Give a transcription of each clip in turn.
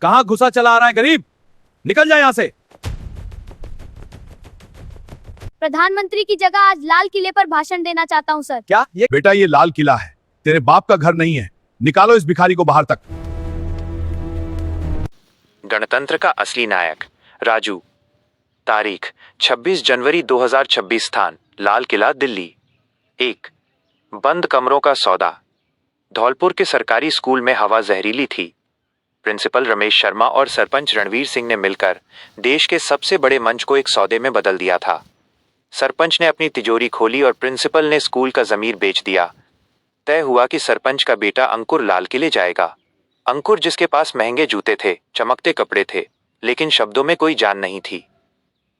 कहां घुसा चला आ रहा है गरीब? निकल जाए यहां से। प्रधानमंत्री की जगह आज लाल किले पर भाषण देना चाहता हूं सर। क्या ये? बेटा ये लाल किला है, तेरे बाप का घर नहीं है। निकालो इस भिखारी को बाहर तक। गणतंत्र का असली नायक राजू। तारीख 26 जनवरी 2026। स्थान लाल किला दिल्ली। 1। बंद कमरों का सौदा। धौलपुर के सरकारी स्कूल में हवा जहरीली थी। प्रिंसिपल रमेश शर्मा और सरपंच रणवीर सिंह ने मिलकर देश के सबसे बड़े मंच को एक सौदे में बदल दिया था। सरपंच ने अपनी तिजोरी खोली और प्रिंसिपल ने स्कूल का जमीर बेच दिया। तय हुआ कि सरपंच का बेटा अंकुर लाल किले जाएगा। अंकुर जिसके पास महंगे जूते थे, चमकते कपड़े थे, लेकिन शब्दों में कोई जान नहीं थी।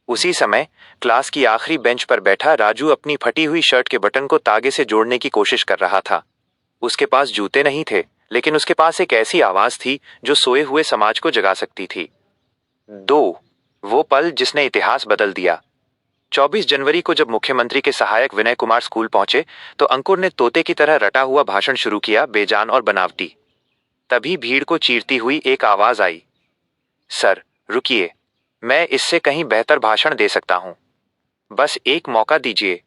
उसी समय क्लास की आखिरी बेंच पर बैठा राजू अपनी फटी हुई शर्ट के बटन को तागे से जोड़ने की कोशिश कर रहा था। उसके पास जूते नहीं थे, लेकिन उसके पास एक ऐसी आवाज थी जो सोए हुए समाज को जगा सकती थी। 2। वो पल जिसने इतिहास बदल दिया। 24 जनवरी को जब मुख्यमंत्री के सहायक विनय कुमार स्कूल पहुंचे तो अंकुर ने तोते की तरह रटा हुआ भाषण शुरू किया, बेजान और बनावटी। तभी भीड़ को चीरती हुई एक आवाज आई, सर रुकिए, मैं इससे कहीं बेहतर भाषण दे सकता हूं। बस एक मौका दीजिए।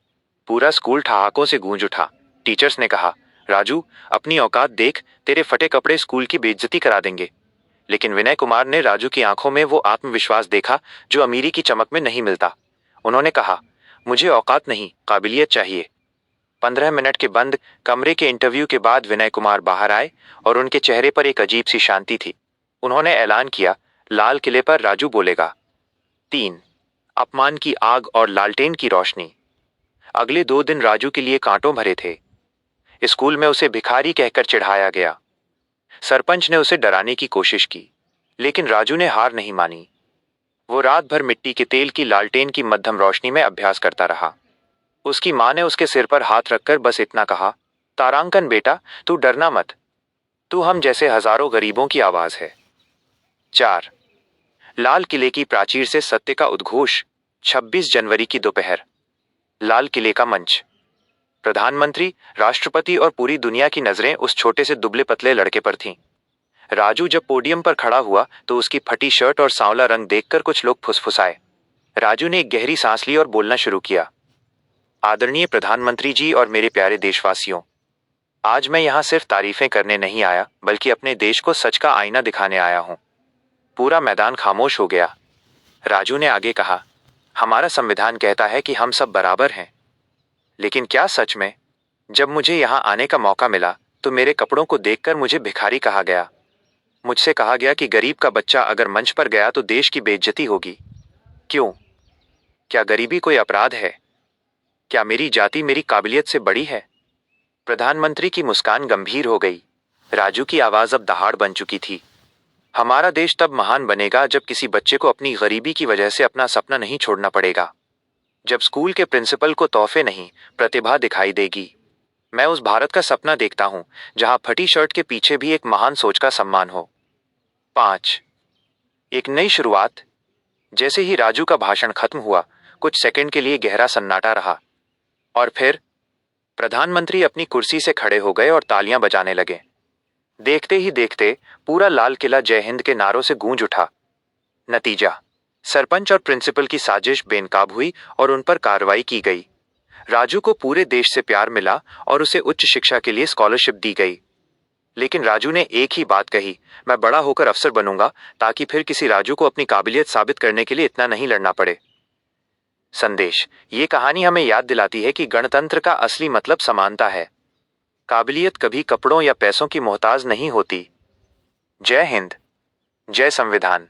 पूरा स्कूल ठहाकों से गूंज उठा। टीचर्स ने कहा, राजू अपनी औकात देख, तेरे फटे कपड़े स्कूल की बेइज्जती करा देंगे। लेकिन विनय कुमार ने राजू की आंखों में वो आत्मविश्वास देखा जो अमीरी की चमक में नहीं मिलता। उन्होंने कहा, मुझे औकात नहीं, काबिलियत चाहिए। 15 मिनट के बंद कमरे के इंटरव्यू के बाद विनय कुमार बाहर आए और उनके चेहरे पर एक अजीब सी शांति थी। उन्होंने ऐलान किया, लाल किले पर राजू बोलेगा। 3। अपमान की आग और लालटेन की रोशनी। अगले 2 दिन राजू के लिए कांटों भरे थे। स्कूल में उसे भिखारी कहकर चिढ़ाया गया। सरपंच ने उसे डराने की कोशिश की, लेकिन राजू ने हार नहीं मानी। वो रात भर मिट्टी के तेल की लालटेन की मध्यम रोशनी में अभ्यास करता रहा। उसकी मां ने उसके सिर पर हाथ रखकर बस इतना कहा, तारांकन बेटा, तू डरना मत, तू हम जैसे हजारों गरीबों की आवाज है। 4। लाल किले की प्राचीर से सत्य का उद्घोष। 26 जनवरी की दोपहर। लाल किले का मंच। प्रधानमंत्री, राष्ट्रपति और पूरी दुनिया की नजरें उस छोटे से दुबले पतले लड़के पर थीं। राजू जब पोडियम पर खड़ा हुआ तो उसकी फटी शर्ट और सांवला रंग देखकर कुछ लोग फुसफुसाए। राजू ने एक गहरी सांस ली और बोलना शुरू किया, आदरणीय प्रधानमंत्री जी और मेरे प्यारे देशवासियों, आज मैं यहाँ सिर्फ तारीफें करने नहीं आया, बल्कि अपने देश को सच का आईना दिखाने आया हूँ। पूरा मैदान खामोश हो गया। राजू ने आगे कहा, हमारा संविधान कहता है कि हम सब बराबर हैं, लेकिन क्या सच में? जब मुझे यहाँ आने का मौका मिला तो मेरे कपड़ों को देखकर मुझे भिखारी कहा गया। मुझसे कहा गया कि गरीब का बच्चा अगर मंच पर गया तो देश की बेइज्जती होगी। क्यों? क्या गरीबी कोई अपराध है? क्या मेरी जाति मेरी काबिलियत से बड़ी है? प्रधानमंत्री की मुस्कान गंभीर हो गई। राजू की आवाज अब दहाड़ बन चुकी थी। हमारा देश तब महान बनेगा जब किसी बच्चे को अपनी गरीबी की वजह से अपना सपना नहीं छोड़ना पड़ेगा। जब स्कूल के प्रिंसिपल को तोहफे नहीं, प्रतिभा दिखाई देगी। मैं उस भारत का सपना देखता हूं जहां फटी शर्ट के पीछे भी एक महान सोच का सम्मान हो। 5। एक नई शुरुआत। जैसे ही राजू का भाषण खत्म हुआ, कुछ सेकंड के लिए गहरा सन्नाटा रहा, और फिर प्रधानमंत्री अपनी कुर्सी से खड़े हो गए और तालियां बजाने लगे। देखते ही देखते पूरा लाल किला जय हिंद के नारों से गूंज उठा। नतीजा, सरपंच और प्रिंसिपल की साजिश बेनकाब हुई और उन पर कार्रवाई की गई। राजू को पूरे देश से प्यार मिला और उसे उच्च शिक्षा के लिए स्कॉलरशिप दी गई। लेकिन राजू ने एक ही बात कही, मैं बड़ा होकर अफसर बनूंगा, ताकि फिर किसी राजू को अपनी काबिलियत साबित करने के लिए इतना नहीं लड़ना पड़े। संदेश, ये कहानी हमें याद दिलाती है कि गणतंत्र का असली मतलब समानता है। काबिलियत कभी कपड़ों या पैसों की मोहताज नहीं होती। जय हिंद, जय संविधान।